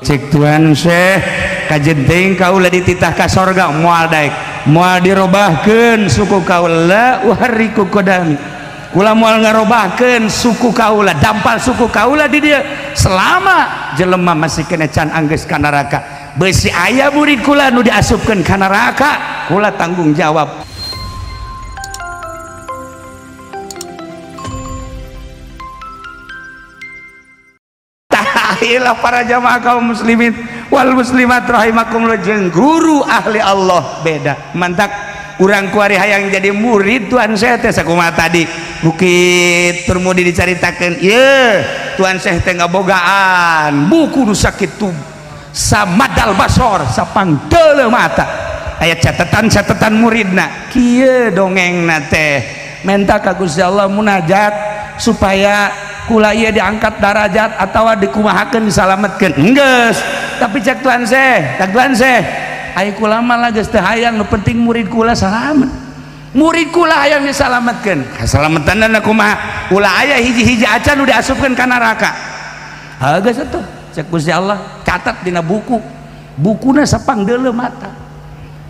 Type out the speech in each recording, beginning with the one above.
cek Tuhan Syekh kajenting kaula dititah ka sorga moal daek moal dirobahkeun suku kaula uhariku kodami kula moal ngarobahkeun suku kaula dampal suku kaula di dia selama jelema masih kena can anggeus ka neraka beusi aya murid kula nu diasupkeun ka neraka kula tanggung jawab. Ilah para jamaah kaum muslimin wal muslimat rahimakumullah jeung guru ahli Allah beda mantak urang kuari hayang jadi murid Tuan Syekh teh sakumaha tadi Bukit Turmudi dicaritakeun ieu Tuan Syekh teh ngabogaan buku nu sakitu samadal basor sapangteuleuh mata aya catatan-catatan muridna kieu dongengna teh menta ka Gusti Allah munajat supaya kula ieu diangkat darajat atawa dikumahakeun disalametkeun enggeus tapi cek Tuan Syekh aya kula mah geus teu hayang nu penting murid kula salamet murid kula hayang disalametkeun kasalametanna kumaha ulah aya hiji-hiji acan nu diasupkeun ka neraka geus atuh cek Gusti Allah catat dina bukuna sapangdeuleuh mata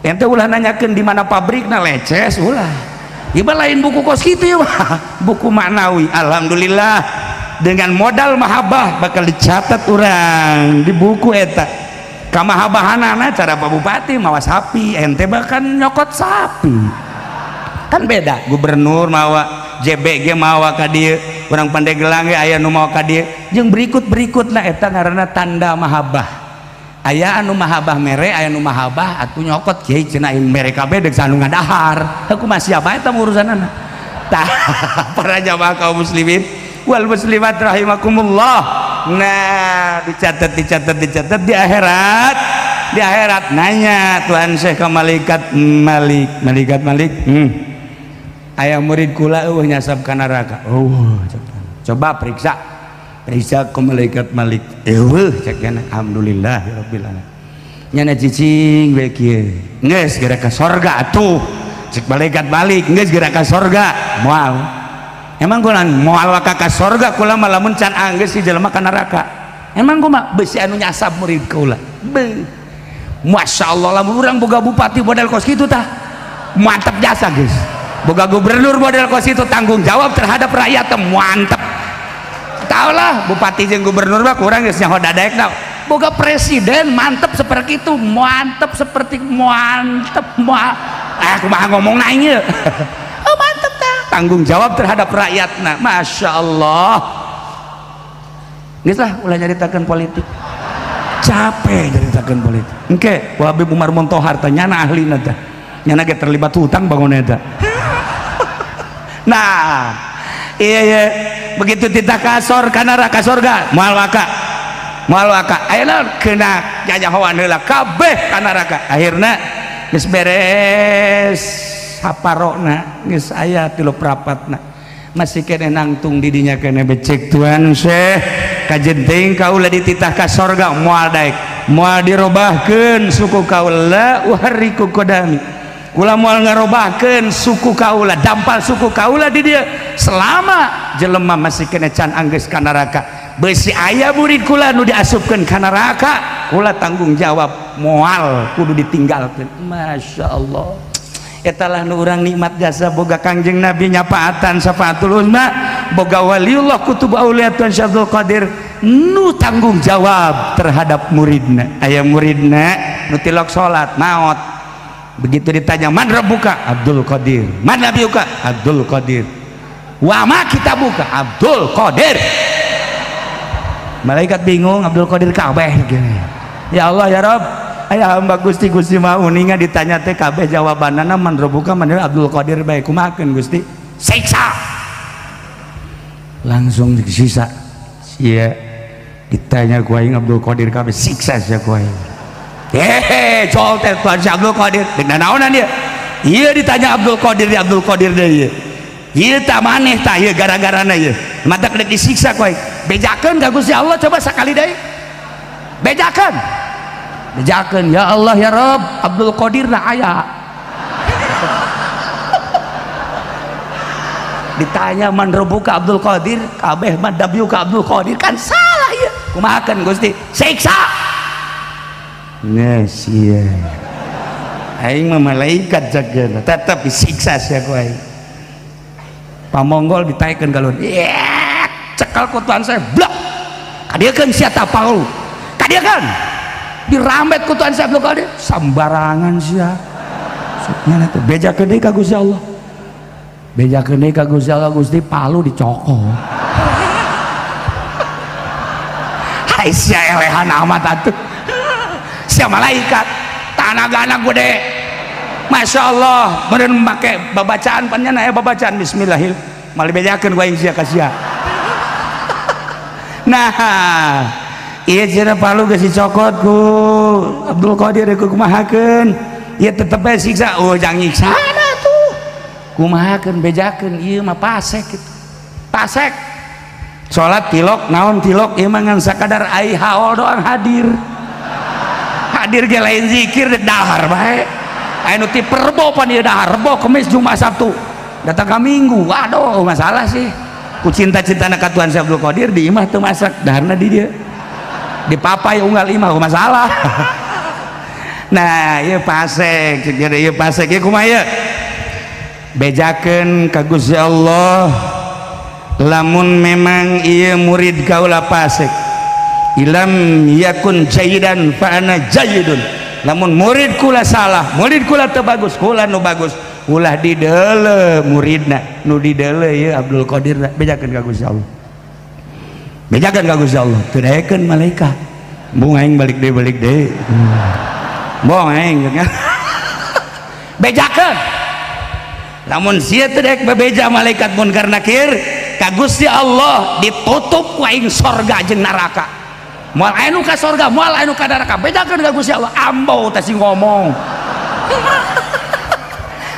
ente ulah nanyakeun di mana pabrikna leces ulah ieu lain buku kos kitu ya buku maknawi. Alhamdulillah dengan modal mahabbah bakal dicatat orang di buku eta kamahabahanana cara Pak Bupati mawa sapi ente bahkan nyokot sapi kan beda gubernur mawa JBG mawa ka dieu urang Pandeglang ge aya nu mawa ka dieu jeung berikut-berikutna eta ngaranna tanda mahabbah aya anu mahabbah mere aya nu mahabbah atuh nyokot kieu cenah mere kabeh deuk sanu ngadahar aku masih apa eta urusanana tah para jamaah kaum muslimin wal muslimat rahimakumullah. Nah dicatat di akhirat nanya Tuhan Syekh ka malaikat Malik aya murid kula eueuh nyasap ka neraka coba periksa ke malaikat Malik eueuh cek kana alhamdulillahirabbil alamin nyana cicing we kieu geus geura ka sorga atuh cek malaikat Malik geus geura ka sorga moal emang kumaha moal ka sorga kula mah lamun can anggeus si jelema ka neraka emang kumaha beusi anu nyasap murid kula masyaallah lamun urang boga bupati model kos kitu tah mantep jasa geus boga gubernur model kos kitu tanggung jawab terhadap rakyat mantep taulah bupati jeung gubernur mah kurang geus nyaho dadaekna boga presiden mantep seperti itu mantep seperti kumaha ngomongna ieu mantep tah tanggung jawab terhadap rakyatna masya Allah geus lah ulah nyaritakeun politik capek nyaritakeun politik engke Habib Umar Montohar teh nyana ahlina teh nyana ge terlibat hutang bangun eta nah iya begitu titah kasor ka neraka sorga moal waka ayeuna kena jajahoan heula kabeh ka neraka akhirna geus beres saparona geus aya 3/4na masih kene nangtung di dinya kene becek Tuan Syekh kajenting kaula dititah ka sorga moal daek moal dirobahkeun suku kaula uhariku kodami kula moal ngarobahkeun suku kaula dampal suku kaula di dia selama jelema masih kena can anggeus ka neraka beusi aya murid kula nu diasupkeun ka neraka kula tanggung jawab moal kudu ditinggalkeun masya Allah eta lah nu urang nikmat jasa boga Kangjeng Nabi nyapaatan safaatul uzma boga waliullah kutub auliya Tuan Syekh Abdul Qadir nu tanggung jawab terhadap muridna aya muridna nu tilok salat maot begitu ditanya man rabbuka Abdul Qadir man nabiyuka Abdul Qadir wa ma kitabuka Abdul Qadir malaikat bingung Abdul Qadir kabeh ya Allah ya Rabb aya hamba Gusti mah uninga ditanya teh kabeh jawabanana man rabbuka man Abdul Qadir bae kumahakeun Gusti siksa langsung disisa sia ditanya ku aing Abdul Qadir kabeh siksa sia ku aing col teh Tuan Syekh Abdul Qadir dina naonan dia ieu ditanya Abdul Qadir deui ieu tah maneh tah ieu gara-garana ieu mata kedek disiksa ku aing bejakeun ka Gusti Allah coba sakali deui bejakeun ya Allah ya Rabb Abdul Qadir na aya ditanya man rabbuka Abdul Qadir kabeh man nabiuka Abdul Qadir kan salah ya kumahakeun Gusti siksa Yes, iya. Aing mah malaikat jageuna, tetep disiksa sia ku aing. Pamonggol ditaikeun galon. Cekal ku tuan saya, blok. Kadiekeun sia tapal. Kadiekeun. Dirambet ku tuan saya blok kade. Sambarangan sia. Suknya teh bejakeun deui ka Gusti Allah. Bejakeun deui ka Gusti Allah, Gusti palu dicokol. Hai sia elehan amat atuh. Sia malaikat tanagana gede, masya Allah. Meureun make babacaan panjana babacaan bismillahil mali bejakeun ku aing sia ka sia. Nah ieu cenah palu geus dicokot ku Abdul Qadir ku kumahakeun ieu tetep bae siksa. Oh jang nyiksana tuh kumahakeun bejakeun ieu mah pasek kitu. Pasek salat tilok naon tilok ieu mah ngan sakadar ai haol doang hadir. Hadir ge lain zikir dahar bae. Anu ti perbo pan ieu dahar, rebo kemis Jumat Sabtu. Datang ka Minggu. Waduh, masalah sih. Ku cinta-cintana ka Tuhan Abdul Qadir di imah teu masak, daharna di dieu. Di papai unggal imah masalah. Nah, ieu pasek, cek ieu pasek ieu kumaha ieu? Bejakeun ka Gusti Allah. Lamun memang ieu murid kaula pasek. Ilam yakun jayidan fa ana jayidun. Lamun murid kula salah, murid kula teu bagus, kula nu bagus. Ulah dideule muridna, nu dideule ieu Abdul Qadir bejakeun ka Gusti Allah. Bejakeun ka Gusti Allah, teu daekeun malaikat. Mung aing balik deui. Mung aing bejakeun. Lamun sia teu daek bebeja malaikat munkar nakir ka Gusti Allah ditutup ku aing sorga jeung neraka. Moal anu ka sorga, moal anu ka neraka, bedakeun ka Gusti Allah. Ambau teh sing ngomong.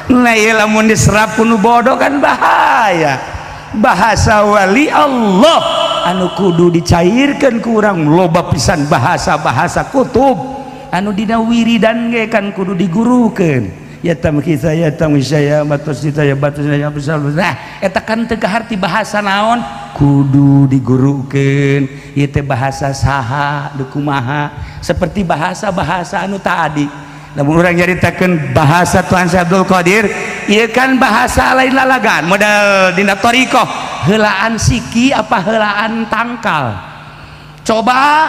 Nah ieu lamun diserap ku nu bodoh kan bahaya. Bahasa wali Allah anu kudu dicairkeun ku urang loba pisan bahasa-bahasa kutub anu dina wiridan ge kan kudu digurukeun. Ya tamkisa ya tamsya batus ya batus ya besar. Nah eta kan teu kaharti bahasa naon kudu digurukeun. Ieu teh bahasa saha deuk kumaha seperti bahasa-bahasa anu tadi. Lamun urang nyaritakeun bahasa Tuan Abdul Qadir ieu kan bahasa lain lalagan modal dina thariqah heulaan siki apa heulaan tangkal. Coba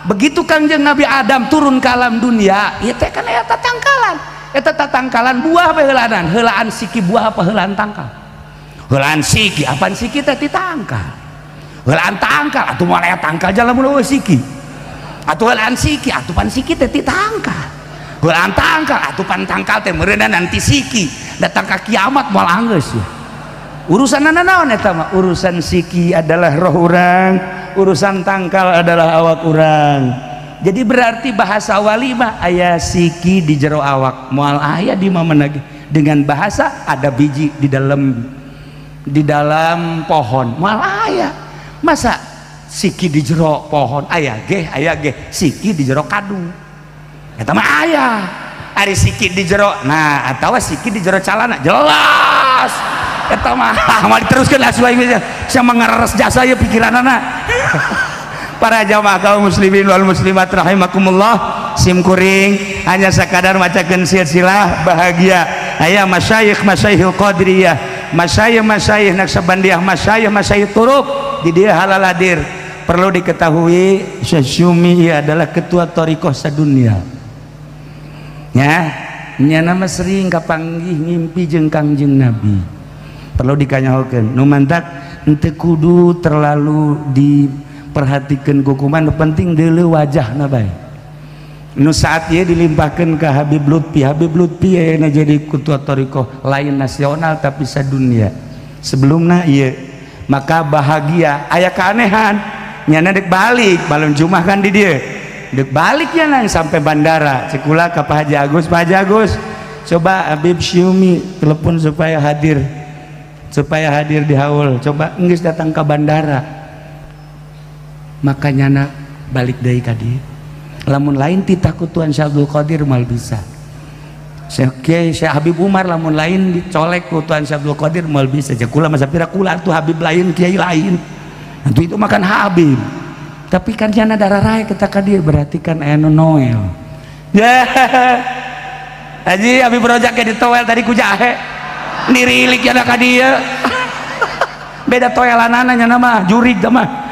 begitu Kangjeng Nabi Adam turun ke alam dunia ieu teh kan eta tangkalan. Eta tatangkalan buah apa heulaanan? Heulaan siki buah apa heulaan tangkal? Heulaan siki, apaan siki teh ditangkal. Heulaan tangkal atuh moal aya tangkal jalan mun eueuh siki. Atuh heulaan siki, atuh pan siki teh ditangkal. Heulaan tangkal atuh pan tangkal teh meureunna nanti siki. Datang ka kiamat moal anggeus ya. Urusanna naon eta mah? Urusan siki adalah roh urang, urusan tangkal adalah awak urang. Jadi berarti bahasa wali mah aya siki di jero awak moal aya di mana dengan bahasa ada biji di dalam pohon moal aya masa siki di jero pohon aya ge siki di jero kadu eta mah aya ari siki di jero nah atawa siki di jero calana jelas eta mah mau diteruskeun asuh aing sia mangarares jasa ieu pikiranana. Para jamaah kaum muslimin wal muslimat rahimakumullah, sim kuring hanya sekadar macakeun silsilah bahagia aya masyayikh qadiriyah, masyayikh Naqsabandiyah, masyayikh turuk di dia halal hadir. Perlu diketahui Syekh Syumi adalah ketua thariqah sadunya ya, nya nama sering kapanggih ngimpi jeung Kangjeng Nabi. Perlu dikanyahokeun nu mantak henteu kudu terlalu diperhatikan hukuman, penting dulu wajahna bae. Nu saat ieu dilimpahkeun ka Habib Lutfi ayeuna jadi ketua thariqah lain nasional tapi sadunia. Sebelumna ieu maka bahagia aya keanehan nyana dek balik balon Jumat kan di dieu dek balik nya nang sampai bandara cikula ka Pak Haji Agus. Pak Haji Agus coba Habib Syumi telepon supaya hadir di haul, coba geus datang ke bandara makanya nak balik deui ka dieu. Lamun lain titaku Tuan Syekh Abdul Qadir mal bisa. Syekh Habib Umar lamun lain dicolek ku Tuan Syekh Abdul Qadir mal bisa. Jeung kula masa pira kula tuh Habib lain kiai lain. Nanti itu makan Habib. Tapi kan jana darah rai kita ka dieu berarti kan aya nu noel. ya Haji abi project di toel tadi ku jahe nirilik ya ka dieu beda toelanana nya nama jurig mah.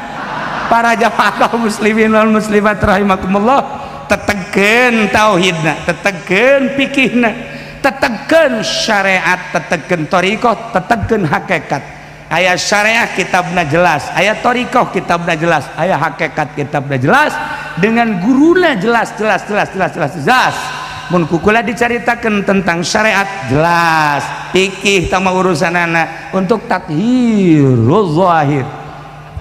Para jamaah kaum muslimin wal muslimat rahimakumullah, tetegkeun tauhidna, tetegkeun fikihna, tetegkeun syariat, tetegkeun thariqah, tetegkeun hakikat. Aya syariah kitabna jelas, aya thariqah kitabna jelas, aya hakikat kitabna jelas, dengan guruna jelas. Mun kukula dicaritakeun tentang syariat jelas, fikih tama urusanana untuk tathhirul zahir,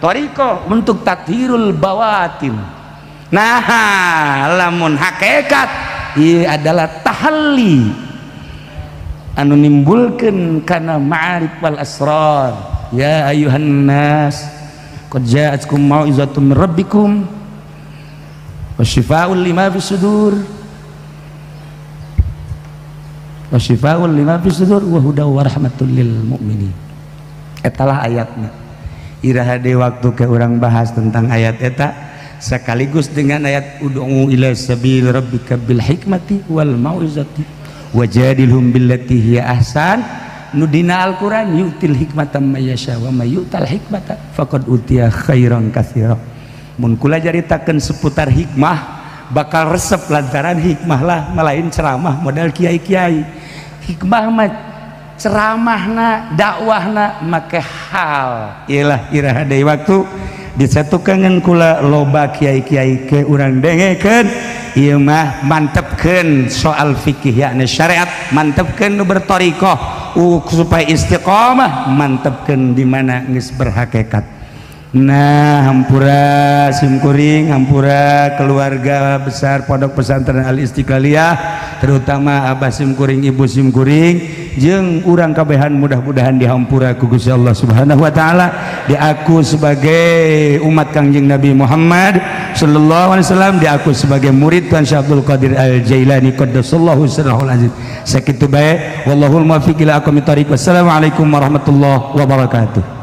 thariqah untuk tathhirul bawatin. Nah, lamun hakikat ieu adalah tahalli anu nimbulkeun kana ma'arif wal asrar. Ya ayuhan nas qad ja'atkum mau'izatun min rabbikum wa syifaa'un lima fis sudur wa syifaa'un lima fis sudur wa hudaw wa rahmatul lil mu'minin. Etalah ayatna. Iraha deui waktu ke urang bahas tentang ayat eta sekaligus dengan ayat ud'u ila sabil rabbika bil hikmati wal mau'izati wajadilhum billati hiya ahsan. Nu dina Al-Qur'an yu'til hikmatan may yasha wa may yu'tal hikmata faqad utiya khairan katsira. Mun kula jaritakeun seputar hikmah bakal resep lantaran hikmah lah malain ceramah modal kiai-kiai. Hikmah mah ceramahna dakwahna make hal iyalah iraha deui waktu disatukeun kula loba kiai-kiai ke urang dengekeun ieu mah mantepkeun soal fikih yakni syariat, mantepkeun nu berthariqah supaya istiqomah, mantepkeun di mana geus berhakikat. Nah, hampura simkuring, hampura keluarga besar Pondok Pesantren Al Istiqlaliyah, terutama Abah simkuring, Ibu simkuring, jeung urang kabehan mudah-mudahan dihampura ku Gusti Allah Subhanahu wa taala, diaku sebagai umat Kangjeng Nabi Muhammad sallallahu alaihi wasallam, diaku sebagai murid Tuan Syekh Abdul Qadir Al Jailani qaddasallahu sirrahul aziz. Sakitu bae, wallahul muwaffiq ila aqwamit thariq. Wassalamualaikum warahmatullahi wabarakatuh.